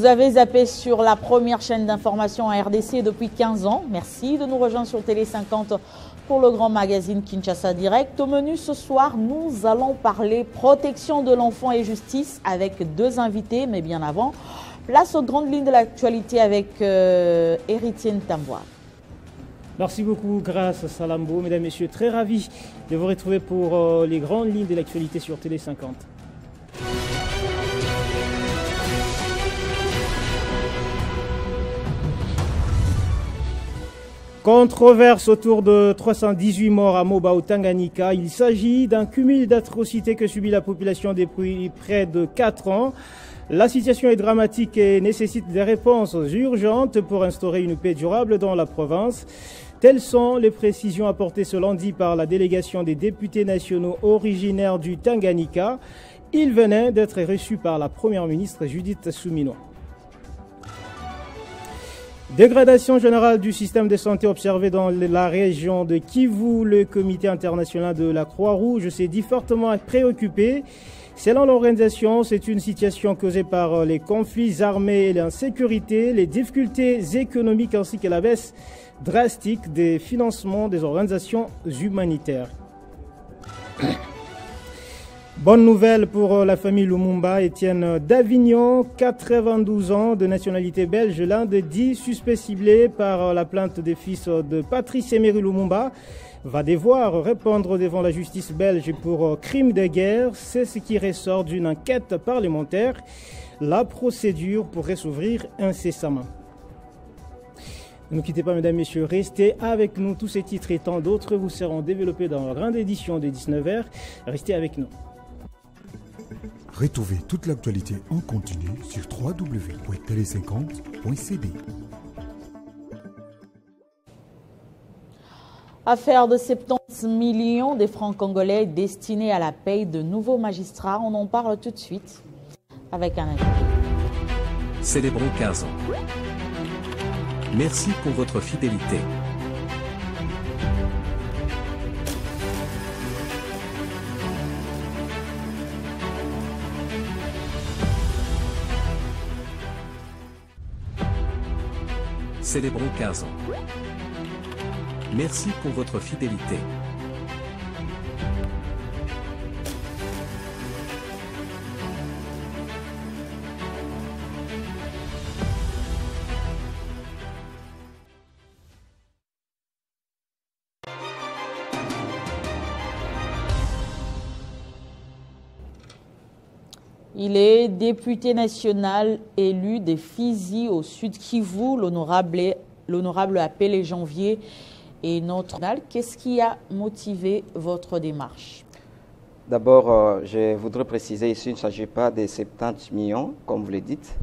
Vous avez zappé sur la première chaîne d'information en RDC depuis 15 ans. Merci de nous rejoindre sur Télé 50 pour le grand magazine Kinshasa Direct. Au menu ce soir, nous allons parler protection de l'enfant et justice avec deux invités, mais bien avant, place aux grandes lignes de l'actualité avec Héritier Ntamboa. Merci beaucoup, grâce Salambo. Mesdames, Messieurs, très ravi de vous retrouver pour les grandes lignes de l'actualité sur Télé 50. Controverse autour de 318 morts à Moba au Tanganyika. Il s'agit d'un cumul d'atrocités que subit la population depuis près de 4 ans. La situation est dramatique et nécessite des réponses urgentes pour instaurer une paix durable dans la province. Telles sont les précisions apportées ce lundi par la délégation des députés nationaux originaires du Tanganyika. Ils venaient d'être reçus par la première ministre Judith Suminwa. Dégradation générale du système de santé observée dans la région de Kivu. Le comité international de la Croix-Rouge s'est dit fortement préoccupé. Selon l'organisation, c'est une situation causée par les conflits armés et l'insécurité, les difficultés économiques ainsi que la baisse drastique des financements des organisations humanitaires. Bonne nouvelle pour la famille Lumumba. Étienne d'Avignon, 92 ans, de nationalité belge, l'un des 10 suspects ciblés par la plainte des fils de Patrice Emery Lumumba, va devoir répondre devant la justice belge pour crime de guerre. C'est ce qui ressort d'une enquête parlementaire. La procédure pourrait s'ouvrir incessamment. Ne quittez pas, mesdames, messieurs, restez avec nous. Tous ces titres et tant d'autres vous seront développés dans la grande édition de 19h. Restez avec nous. Retrouvez toute l'actualité en continu sur www.tele50.cb. Affaire de 70 millions de francs congolais destinés à la paye de nouveaux magistrats. On en parle tout de suite avec un invité. Célébrons 15 ans. Merci pour votre fidélité. Célébrons 15 ans. Merci pour votre fidélité. Il est député national élu des Fizi au Sud Kivu, l'honorable appelé Janvier et notre... Qu'est-ce qui a motivé votre démarche? D'abord, je voudrais préciser ici, il ne s'agit pas des 70 millions, comme vous le dites,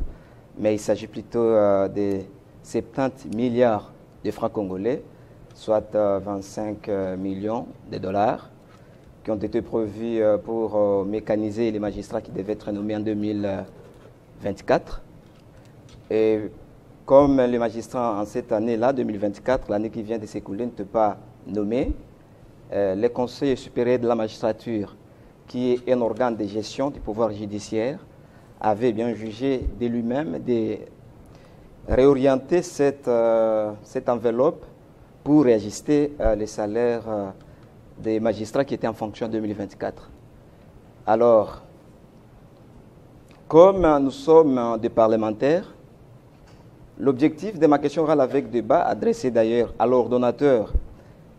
mais il s'agit plutôt des 70 milliards de francs congolais, soit 25 millions de dollars, qui ont été prévus pour mécaniser les magistrats qui devaient être nommés en 2024. Et comme les magistrats en cette année-là, 2024, l'année qui vient de s'écouler, ne sont pas nommés, le Conseil supérieur de la magistrature, qui est un organe de gestion du pouvoir judiciaire, avait bien jugé de lui-même de réorienter cette enveloppe pour réajuster les salaires des magistrats qui étaient en fonction en 2024. Alors, comme nous sommes des parlementaires, l'objectif de ma question orale avec débat, adressée d'ailleurs à l'ordonnateur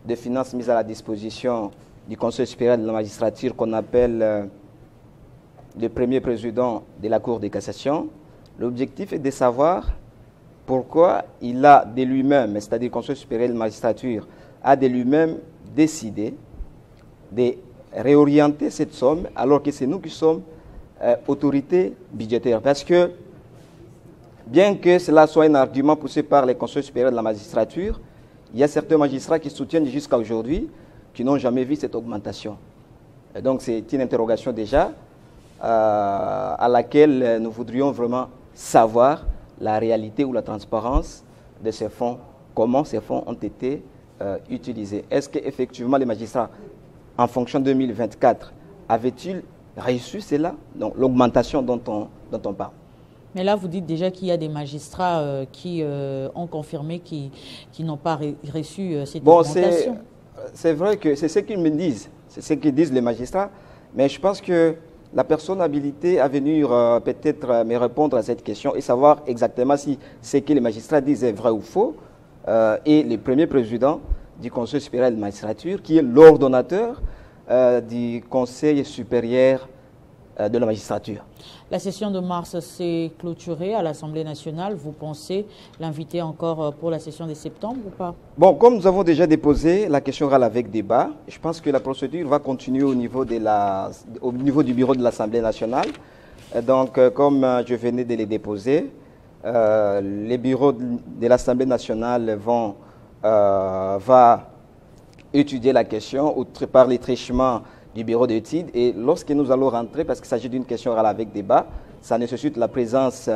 des finances mises à la disposition du Conseil supérieur de la magistrature, qu'on appelle le premier président de la Cour de cassation, l'objectif est de savoir pourquoi il a de lui-même, c'est-à-dire le Conseil supérieur de la magistrature, a de lui-même décidé de réorienter cette somme, alors que c'est nous qui sommes autorités budgétaires. Parce que, bien que cela soit un argument poussé par les conseils supérieurs de la magistrature, il y a certains magistrats qui soutiennent jusqu'à aujourd'hui, qui n'ont jamais vu cette augmentation. Et donc c'est une interrogation déjà à laquelle nous voudrions vraiment savoir la réalité ou la transparence de ces fonds, comment ces fonds ont été utilisés. Est-ce qu'effectivement les magistrats, en fonction de 2024, avaient-ils reçu cela, donc l'augmentation dont on parle? Mais là, vous dites déjà qu'il y a des magistrats qui ont confirmé qu'ils n'ont pas reçu cette augmentation. C'est vrai que c'est ce qu'ils me disent, c'est ce que disent les magistrats, mais je pense que la personne habilitée à venir peut-être me répondre à cette question et savoir exactement si ce que les magistrats disent est vrai ou faux, et le premier président du Conseil supérieur de la magistrature, qui est l'ordonnateur du Conseil supérieur de la magistrature. La session de mars s'est clôturée à l'Assemblée nationale. Vous pensez l'inviter encore pour la session de septembre ou pas? Bon, comme nous avons déjà déposé la question orale avec débat, je pense que la procédure va continuer au niveau du bureau de l'Assemblée nationale. Donc, comme je venais de les déposer, les bureaux de l'Assemblée nationale va étudier la question par les trichements du bureau d'études, et lorsque nous allons rentrer, parce qu'il s'agit d'une question orale avec débat, ça nécessite la présence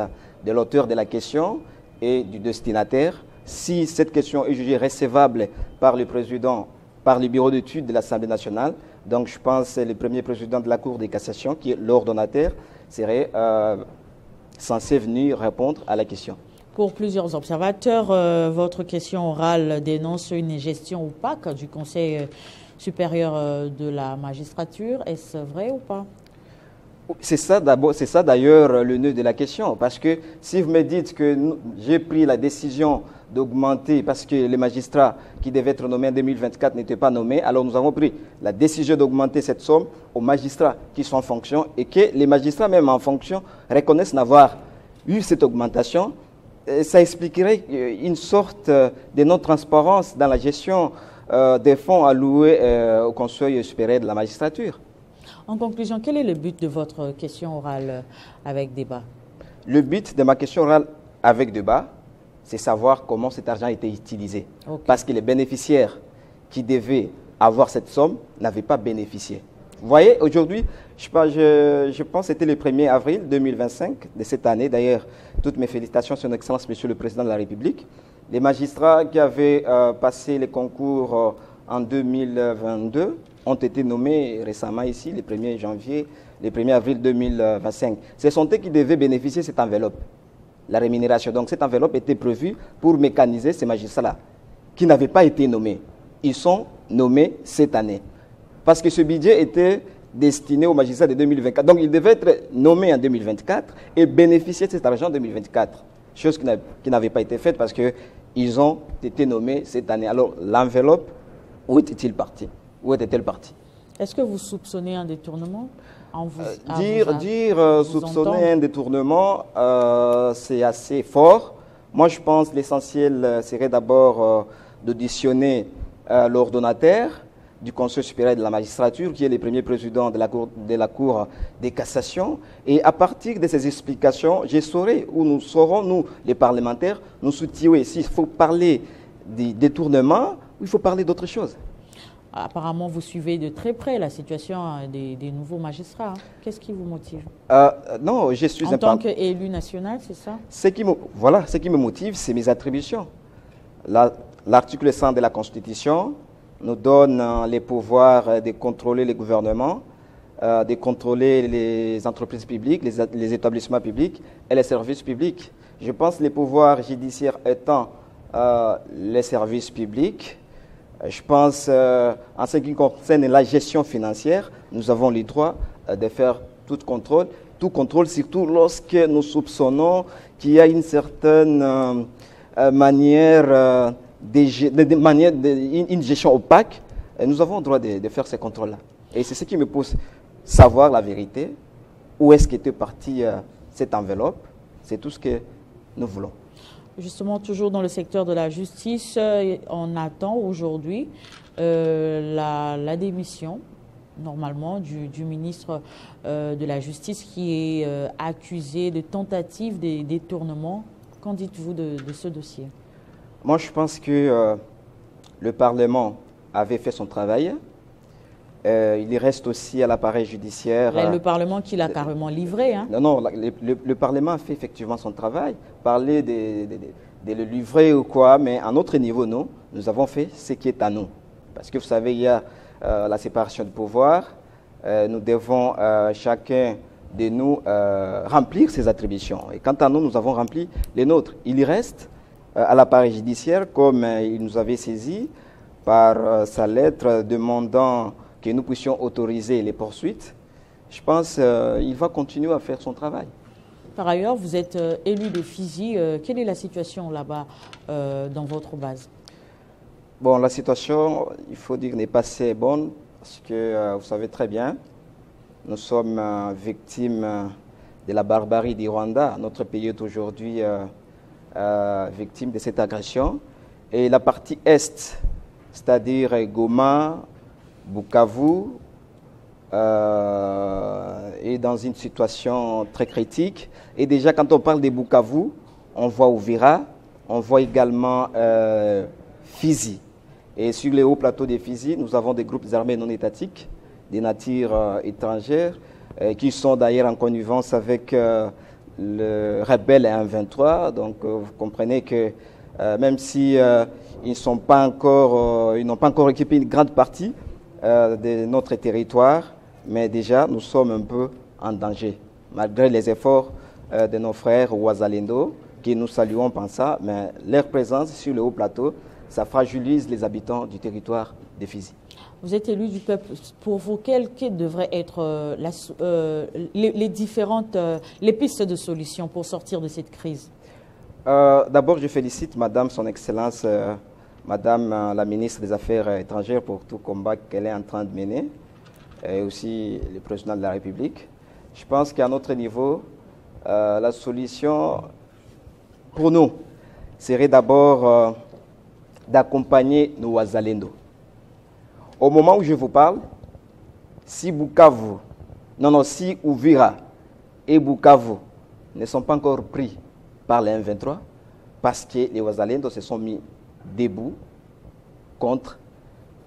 de l'auteur de la question et du destinataire. Si cette question est jugée recevable par le président, par le bureau d'études de l'Assemblée nationale, donc je pense que le premier président de la Cour de cassation, qui est l'ordonnateur, serait censé venir répondre à la question. Pour plusieurs observateurs, votre question orale dénonce une gestion opaque du Conseil supérieur de la magistrature. Est-ce vrai ou pas? C'est ça d'ailleurs le nœud de la question. Parce que si vous me dites que j'ai pris la décision d'augmenter, parce que les magistrats qui devaient être nommés en 2024 n'étaient pas nommés, alors nous avons pris la décision d'augmenter cette somme aux magistrats qui sont en fonction, et que les magistrats même en fonction reconnaissent n'avoir eu cette augmentation, ça expliquerait une sorte de non-transparence dans la gestion des fonds alloués au Conseil supérieur de la magistrature. En conclusion, quel est le but de votre question orale avec débat? Le but de ma question orale avec débat, c'est savoir comment cet argent a été utilisé. Okay. Parce que les bénéficiaires qui devaient avoir cette somme n'avaient pas bénéficié. Vous voyez, aujourd'hui, je pense que c'était le 1er avril 2025 de cette année. D'ailleurs, toutes mes félicitations, Son Excellence, Monsieur le Président de la République. Les magistrats qui avaient passé les concours en 2022 ont été nommés récemment ici, le 1er janvier, le 1er avril 2025. Ce sont eux qui devaient bénéficier de cette enveloppe, la rémunération. Donc cette enveloppe était prévue pour mécaniser ces magistrats-là, qui n'avaient pas été nommés. Ils sont nommés cette année. Parce que ce budget était destiné aux magistrats de 2024. Donc ils devaient être nommés en 2024 et bénéficier de cet argent en 2024. Chose qui n'avait pas été faite parce qu'ils ont été nommés cette année. Alors, l'enveloppe, où était-il parti? Où était-elle partie? Est-ce que vous soupçonnez un détournement? Soupçonner un détournement, c'est assez fort. Moi, je pense que l'essentiel serait d'abord d'auditionner l'ordonnateur du Conseil supérieur de la magistrature, qui est le premier président de la Cour de cassation. Et à partir de ces explications, je saurai, ou nous saurons, nous, les parlementaires, nous situer. S'il faut parler des détournements, ou il faut parler d'autre chose. Apparemment, vous suivez de très près la situation des nouveaux magistrats. Qu'est-ce qui vous motive? Non, je suis... En tant qu'élu national, c'est ça? Ce qui me motive, c'est mes attributions. L'article 100 de la Constitution nous donne les pouvoirs de contrôler les gouvernements, de contrôler les entreprises publiques, les établissements publics et les services publics. Je pense que les pouvoirs judiciaires étant les services publics, je pense en ce qui concerne la gestion financière, nous avons le droit de faire tout contrôle, surtout lorsque nous soupçonnons qu'il y a une certaine manière... une gestion opaque, nous avons le droit de faire ces contrôles-là. Et c'est ce qui me pousse savoir la vérité, où est-ce qu'était partie cette enveloppe, c'est tout ce que nous voulons. Justement, toujours dans le secteur de la justice, on attend aujourd'hui la démission, normalement, du ministre de la Justice qui est accusé de tentative de détournement. Qu'en dites-vous de ce dossier? Moi, je pense que le Parlement avait fait son travail. Il reste aussi à l'appareil judiciaire. Le Parlement qui l'a carrément livré. Hein. Non, le Parlement a fait effectivement son travail. Parler de le livrer ou quoi, mais à notre niveau, nous avons fait ce qui est à nous. Parce que vous savez, il y a la séparation de pouvoir. Nous devons chacun de nous remplir ces attributions. Et quant à nous, nous avons rempli les nôtres. Il y reste à l'appareil judiciaire, comme il nous avait saisi par sa lettre demandant que nous puissions autoriser les poursuites. Je pense qu'il va continuer à faire son travail. Par ailleurs, vous êtes élu de Fizi. Quelle est la situation là-bas dans votre base? Bon, la situation, il faut dire, n'est pas assez bonne parce que vous savez très bien, nous sommes victimes de la barbarie du Rwanda. Notre pays est aujourd'hui victime de cette agression. Et la partie est, c'est-à-dire Goma, Bukavu, est dans une situation très critique. Et déjà, quand on parle de Bukavu, on voit Uvira, on voit également Fizi. Et sur les hauts plateaux de Fizi, nous avons des groupes armés non étatiques, des natures étrangères, qui sont d'ailleurs en connivence avec le rebelle M23. Donc vous comprenez que même si ils n'ont pas encore occupé une grande partie de notre territoire, mais déjà nous sommes un peu en danger, malgré les efforts de nos frères Ouazalendo, que nous saluons par ça, mais leur présence sur le haut plateau, ça fragilise les habitants du territoire de Fizi. Vous êtes élu du peuple. Pour vous, quelles devraient être les pistes de solutions pour sortir de cette crise? D'abord, je félicite Madame, Son Excellence, Madame la ministre des Affaires étrangères pour tout combat qu'elle est en train de mener, et aussi le président de la République. Je pense qu'à notre niveau, la solution pour nous serait d'abord d'accompagner nos Ouazalendo. Au moment où je vous parle, si Uvira et Bukavu ne sont pas encore pris par les M23, parce que les Ouazalendo se sont mis debout contre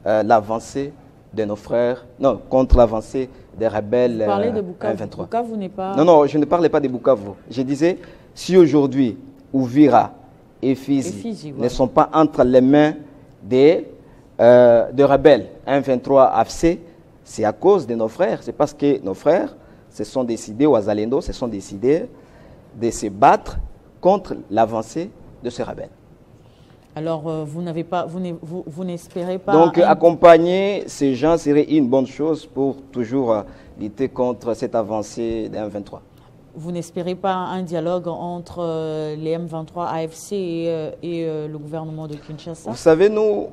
l'avancée de nos frères, non, contre l'avancée des rebelles M23. Bukavu n'est pas... Non, je ne parlais pas de Bukavu. Je disais, si aujourd'hui Uvira et Fizi ne sont pas entre les mains de rebelles M23 AFC, c'est à cause de nos frères. C'est parce que nos frères se sont décidés, Ouazalendo se sont décidés de se battre contre l'avancée de ces rebelles. Alors, vous n'espérez pas... Donc, accompagner ces gens serait une bonne chose pour toujours lutter contre cette avancée des M23. Vous n'espérez pas un dialogue entre les M23 AFC et le gouvernement de Kinshasa? Vous savez, nous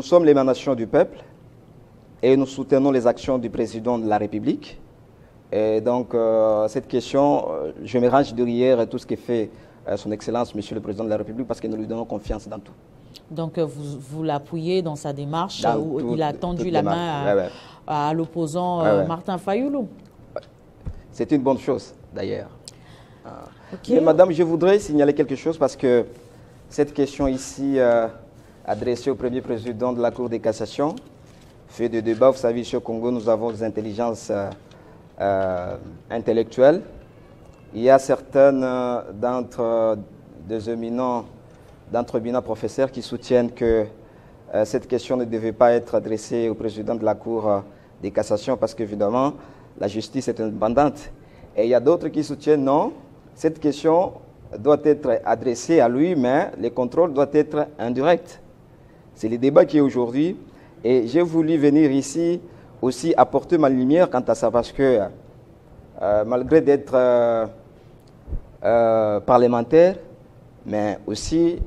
sommes l'émanation du peuple et nous soutenons les actions du président de la République. Et donc, cette question, je me range derrière tout ce que fait Son Excellence, Monsieur le Président de la République, parce que nous lui donnons confiance dans tout. Donc, vous l'appuyez dans sa démarche où il a tendu la main à l'opposant Martin Fayoulou? C'est une bonne chose, d'ailleurs. Okay. Mais madame, je voudrais signaler quelque chose parce que cette question ici, adressée au premier président de la Cour de cassation, fait de débat. Vous savez, ici au Congo, nous avons des intelligences intellectuelles. Il y a certaines d'entre éminents professeurs qui soutiennent que cette question ne devait pas être adressée au président de la Cour de cassation parce qu'évidemment, la justice est indépendante. Et il y a d'autres qui soutiennent non, cette question doit être adressée à lui, mais le contrôle doit être indirect. C'est le débat qui est aujourd'hui. Et j'ai voulu venir ici aussi apporter ma lumière quant à ça parce que malgré d'être parlementaire, mais aussi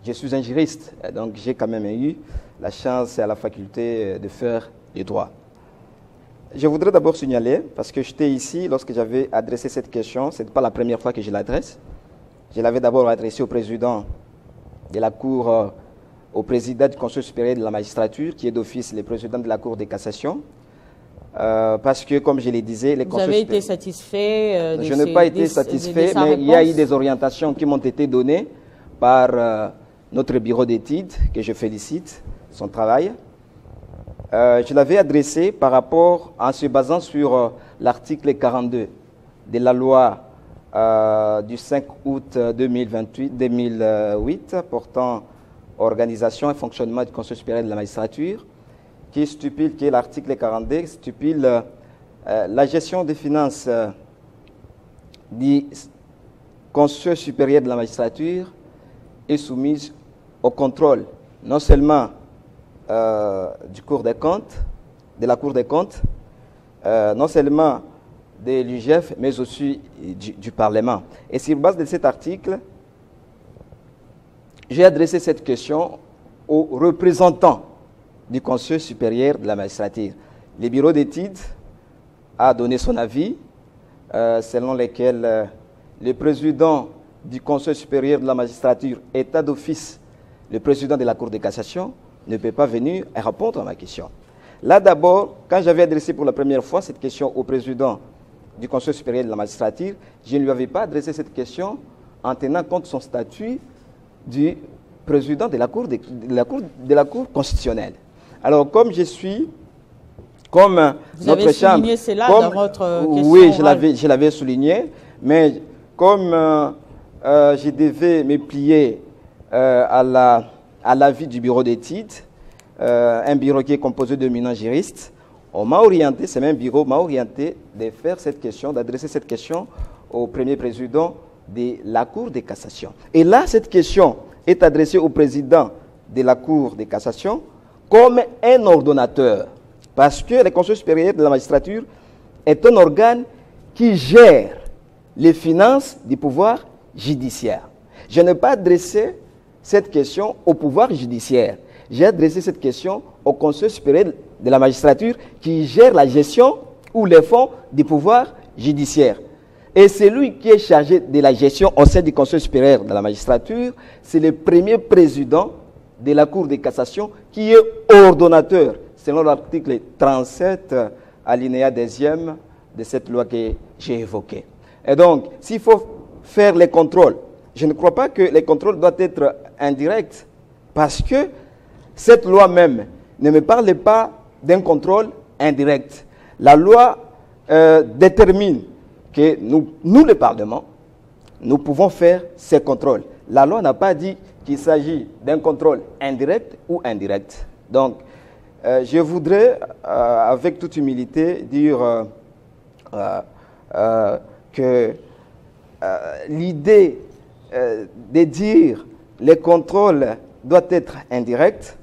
je suis un juriste. Donc j'ai quand même eu la chance et la faculté de faire du droit. Je voudrais d'abord signaler, parce que j'étais ici lorsque j'avais adressé cette question, ce n'est pas la première fois que je l'adresse. Je l'avais d'abord adressée au président de la Cour, au président du Conseil supérieur de la magistrature, qui est d'office le président de la Cour de cassation. Parce que, comme je le disais, les conseils... Vous avez été satisfait Je n'ai pas été satisfait, mais il y a eu des orientations qui m'ont été données par notre bureau d'études, que je félicite, son travail. Je l'avais adressé par rapport, en se basant sur l'article 42 de la loi du 5 août 2008 portant organisation et fonctionnement du Conseil supérieur de la magistrature, qui stipule que l'article 42 stipule la gestion des finances du Conseil supérieur de la magistrature est soumise au contrôle, non seulement du Cour des comptes, de la Cour des comptes, non seulement de l'UGF, mais aussi du Parlement. Et sur base de cet article, j'ai adressé cette question aux représentants du Conseil supérieur de la magistrature. Le bureau d'études a donné son avis, selon lequel le président du Conseil supérieur de la magistrature, état d'office, le président de la Cour de cassation, ne peut pas venir et répondre à ma question. Là d'abord, quand j'avais adressé pour la première fois cette question au président du Conseil supérieur de la magistrature, je ne lui avais pas adressé cette question en tenant compte de son statut du président de la Cour constitutionnelle. Alors, comme je suis, comme vous avez souligné cela dans votre question. Oui, je l'avais souligné, mais comme je devais me plier à l'avis du bureau d'études, un bureau qui est composé d'éminents juristes, on m'a orienté, ce même bureau m'a orienté de faire cette question, d'adresser cette question au premier président de la Cour de cassation. Et là, cette question est adressée au président de la Cour de cassation comme un ordonnateur, parce que le Conseil supérieur de la magistrature est un organe qui gère les finances du pouvoir judiciaire. Je n'ai pas adressé cette question au pouvoir judiciaire. J'ai adressé cette question au Conseil supérieur de la magistrature qui gère la gestion ou les fonds du pouvoir judiciaire. Et celui qui est chargé de la gestion au sein du Conseil supérieur de la magistrature, c'est le premier président de la Cour de cassation qui est ordonnateur, selon l'article 37, alinéa 2e de cette loi que j'ai évoquée. Et donc, s'il faut faire les contrôles, je ne crois pas que les contrôles doivent être indirects, parce que cette loi même ne me parle pas d'un contrôle indirect. La loi détermine que nous, le Parlement, nous pouvons faire ces contrôles. La loi n'a pas dit qu'il s'agit d'un contrôle indirect ou indirect. Donc, je voudrais, avec toute humilité, dire que l'idée de dire les contrôles doivent être indirects,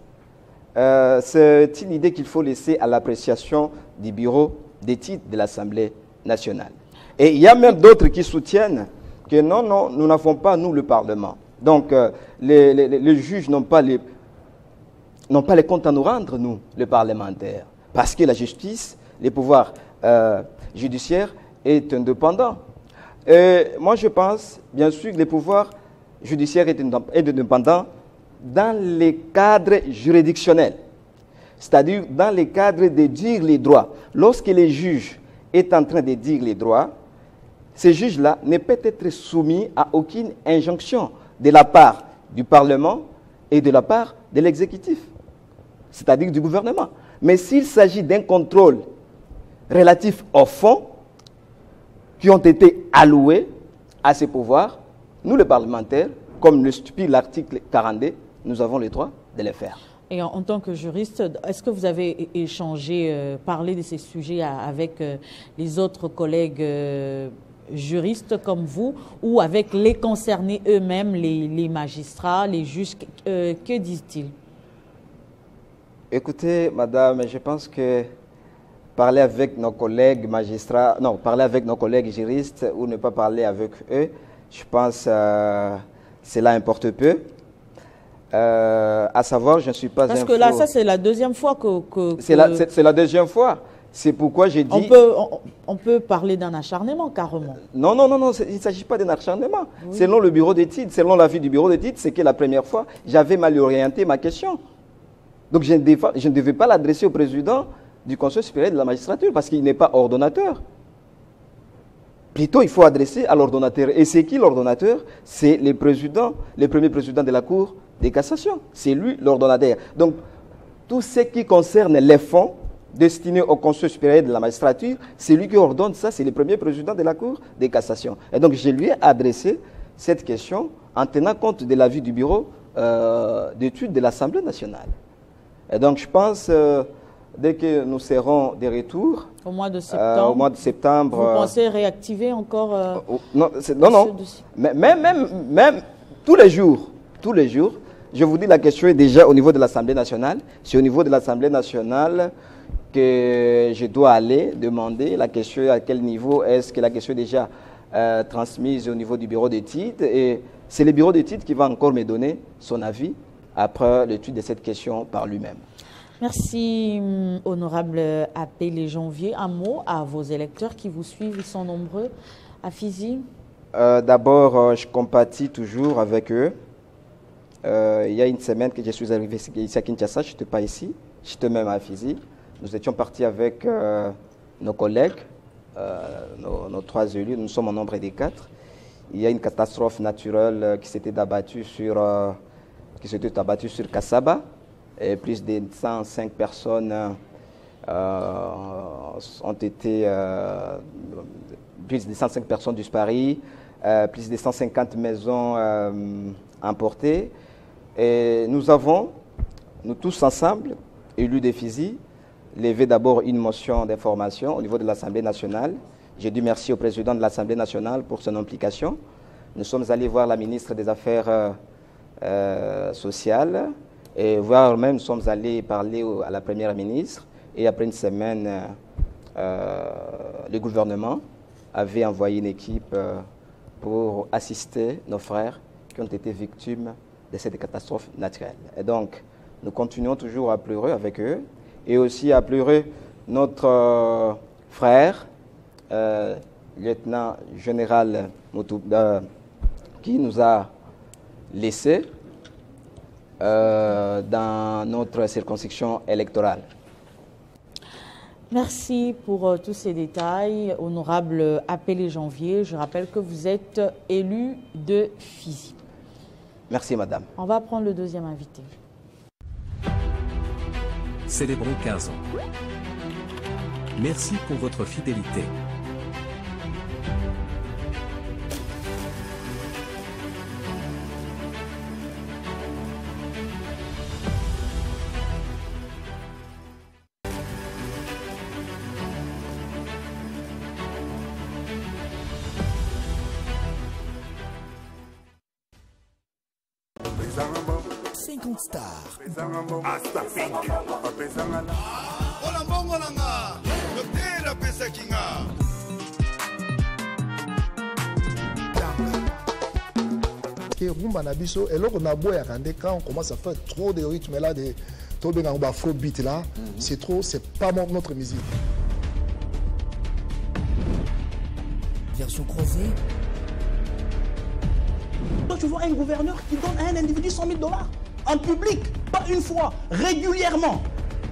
c'est une idée qu'il faut laisser à l'appréciation du bureau d'études de l'Assemblée nationale. Et il y a même d'autres qui soutiennent que non, nous n'avons pas, nous, le Parlement. Donc, les juges n'ont pas les comptes à nous rendre, nous, les parlementaires. Parce que la justice, les pouvoirs judiciaires est indépendant. Et moi, je pense, bien sûr, que les pouvoirs judiciaires est indépendant dans les cadres juridictionnels, c'est-à-dire dans les cadres de dire les droits. Lorsque les juges est en train de dire les droits, ces juges-là ne peuvent être soumis à aucune injonction de la part du Parlement et de la part de l'exécutif, c'est-à-dire du gouvernement. Mais s'il s'agit d'un contrôle relatif aux fonds qui ont été alloués à ces pouvoirs, nous, les parlementaires, comme le stipule l'article 42, nous avons le droit de les faire. Et en tant que juriste, est-ce que vous avez échangé, parlé de ces sujets avec les autres collègues juristes comme vous ou avec les concernés eux-mêmes, les magistrats, les juges? Que disent-ils? Écoutez, madame, je pense que parler avec nos collègues magistrats, non, parler avec nos collègues juristes ou ne pas parler avec eux, je pense que cela importe peu. À savoir, je ne suis pas Parce que là, ça, c'est la deuxième fois que... C'est la deuxième fois. C'est pourquoi j'ai dit... On peut parler d'un acharnement, carrément. Non, il ne s'agit pas d'un acharnement. Oui. Selon le bureau d'études, selon l'avis du bureau d'études, c'est que la première fois, j'avais mal orienté ma question. Donc, je ne devais pas l'adresser au président du Conseil supérieur de la magistrature parce qu'il n'est pas ordonnateur. Plutôt, il faut adresser à l'ordonnateur. Et c'est qui l'ordonnateur? C'est le premier président de la Cour de cassation. C'est lui l'ordonnateur. Donc, tout ce qui concerne les fonds destinés au Conseil supérieur de la magistrature, c'est lui qui ordonne ça, c'est le premier président de la Cour de cassation. Et donc, je lui ai adressé cette question en tenant compte de l'avis du bureau d'études de l'Assemblée nationale. Et donc, je pense, dès que nous serons de retour, au mois de septembre, vous pensez réactiver encore non, même tous les jours, je vous dis, la question est déjà au niveau de l'Assemblée nationale. C'est au niveau de l'Assemblée nationale que je dois aller demander la question à quel niveau est-ce que la question est déjà transmise au niveau du bureau d'études. Et c'est le bureau d'études qui va encore me donner son avis après l'étude de cette question par lui-même. Merci, honorable Apélé Janvier. Un mot à vos électeurs qui vous suivent, ils sont nombreux à Fizi. D'abord, je compatis toujours avec eux. Il y a une semaine que je suis arrivé ici à Kinshasa, je n'étais pas ici, j'étais même à Fizi. Nous étions partis avec nos collègues, nos 3 élus, nous sommes en nombre de 4. Il y a une catastrophe naturelle qui s'était abattue sur Kassaba. Et plus de 105 personnes ont été plus de 105 personnes disparues, plus de 150 maisons emportées. Et nous tous ensemble, élus de Fizi, levé d'abord une motion d'information au niveau de l'Assemblée nationale. J'ai dit merci au président de l'Assemblée nationale pour son implication. Nous sommes allés voir la ministre des Affaires sociales et voire même nous sommes allés parler à la première ministre. Et après une semaine, le gouvernement avait envoyé une équipe pour assister nos frères qui ont été victimes de cette catastrophe naturelle. Et donc, nous continuons toujours à pleurer avec eux et aussi à pleurer notre frère, lieutenant général Moutouba, qui nous a laissés dans notre circonscription électorale. Merci pour tous ces détails. Honorable Apélé Janvier, je rappelle que vous êtes élu de Fizi. Merci, madame. On va prendre le deuxième invité. Célébrons 15 ans. Merci pour votre fidélité. Star. Rumba Nabiso, et là on a beau quand on commence à faire trop de rythme là, de trop de afrobeat là, c'est trop, c'est pas notre musique. Version croisée. Toi, tu vois un gouverneur qui donne à un individu 100 000 $ en public, pas une fois, régulièrement.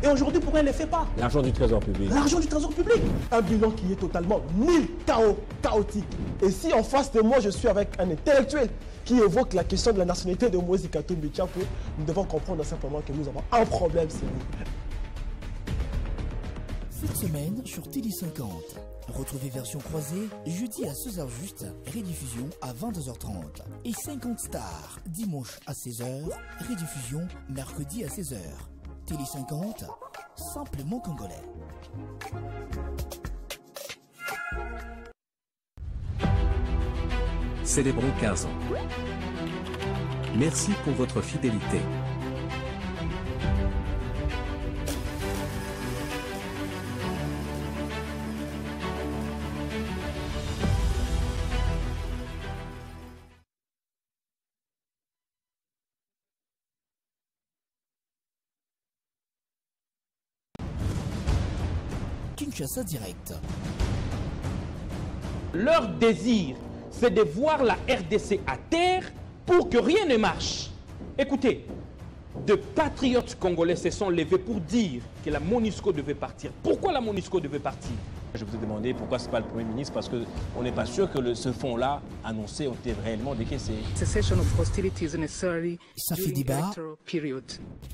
Et aujourd'hui, pourquoi il ne le fait pas? L'argent du trésor public. L'argent du trésor public. Un bilan qui est totalement chaotique. Et si en face de moi, je suis avec un intellectuel qui évoque la question de la nationalité de Moïse Katumbi Tchapo, nous devons comprendre simplement que nous avons un problème, c'est nous. Cette semaine sur Télé 50. Retrouvez version croisée jeudi à 16h juste, rediffusion à 22h30. Et 50 stars dimanche à 16h, rediffusion mercredi à 16h. Télé 50, simplement congolais. Célébrons 15 ans. Merci pour votre fidélité. Kinshasa Direct. Leur désir, c'est de voir la RDC à terre pour que rien ne marche. Écoutez, de patriotes congolais se sont levés pour dire que la MONUSCO devait partir. Pourquoi la MONUSCO devait partir? Je vous ai demandé pourquoi ce n'est pas le Premier ministre, parce qu'on n'est pas sûr que ce fonds-là annoncé a été réellement décaissé. Ça fait débat.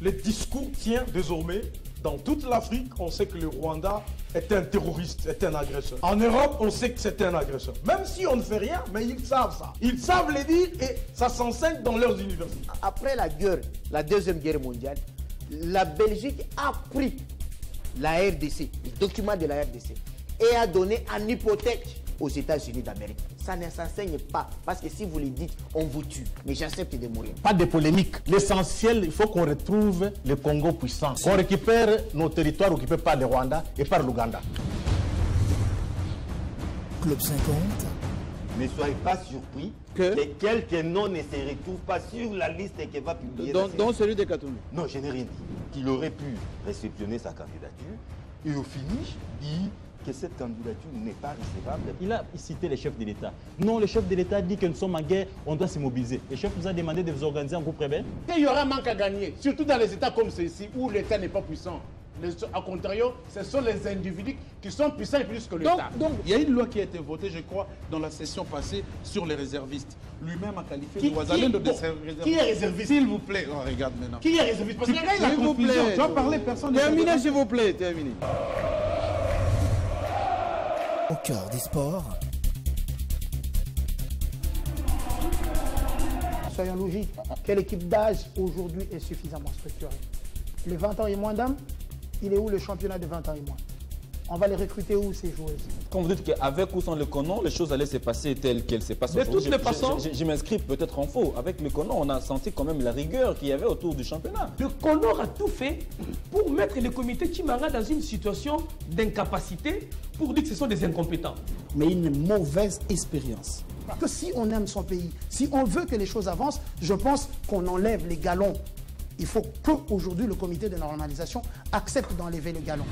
Le discours tient désormais dans toute l'Afrique. On sait que le Rwanda est un terroriste, est un agresseur. En Europe, on sait que c'est un agresseur. Même si on ne fait rien, mais ils savent ça. Ils savent le dire et ça s'enseigne dans leurs universités. Après la guerre, la Deuxième Guerre mondiale, la Belgique a pris la RDC, les documents de la RDC, et a donné en hypothèque aux États-Unis d'Amérique. Ça ne s'enseigne pas, parce que si vous le dites, on vous tue. Mais j'accepte de mourir. Pas de polémique. L'essentiel, il faut qu'on retrouve le Congo puissant. Qu'on récupère nos territoires occupés par le Rwanda et par l'Ouganda. Club 50. Ne soyez pas surpris que quelques noms ne se retrouvent pas sur la liste que va publier. Dans celui de Katumbi. Non, je n'ai rien dit. Qu'il aurait pu réceptionner sa candidature et au finish dit que cette candidature n'est pas recevable. Il a cité les chefs de l'État. Non, le chef de l'État dit que nous sommes en guerre, on doit se mobiliser. Le chef nous a demandé de vous organiser en groupe rebelle. Il y aura un manque à gagner, surtout dans les États comme ceci où l'État n'est pas puissant. A contrario, ce sont les individus qui sont puissants et plus que l'État. Donc, il y a une loi qui a été votée, je crois, dans la session passée sur les réservistes. Lui-même a qualifié Ouazalendo de réserviste. Qui est réserviste? S'il vous plaît, on regarde maintenant. Qui est réserviste? Parce que s'il vous plaît, tu vas parler, personne. Terminez, s'il vous plaît, terminez. Au cœur des sports. Soyons logiques. Quelle équipe d'âge aujourd'hui est suffisamment structurée? Les 20 ans et moins d'âmes, il est où le championnat de 20 ans et moins? On va les recruter où, ces joueuses? Quand vous dites qu'avec ou sans le Conon, les choses allaient se passer telles qu'elles se passent aujourd'hui. De toutes les façons, je m'inscris peut-être en faux. Avec le Conon, on a senti quand même la rigueur qu'il y avait autour du championnat. Le Conon a tout fait pour mettre le comité Chimanga dans une situation d'incapacité pour dire que ce sont des incompétents. Mais une mauvaise expérience. Parce que si on aime son pays, si on veut que les choses avancent, je pense qu'on enlève les galons. Il faut qu'aujourd'hui le comité de normalisation accepte d'enlever le galon.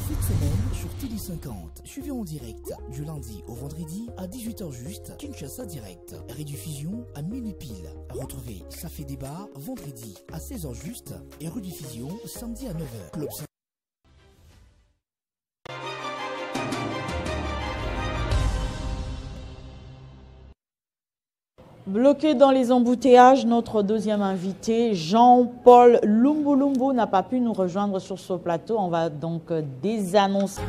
Cette semaine sur Télé 50, suivez en direct du lundi au vendredi à 18h juste, Kinshasa Direct. Rediffusion à minuit pile. Retrouvez Ça fait débat vendredi à 16h juste et rediffusion samedi à 9h. Club 50. Bloqué dans les embouteillages, notre deuxième invité, Jean-Paul Lumbu Lumbu, n'a pas pu nous rejoindre sur ce plateau. On va donc désannoncer.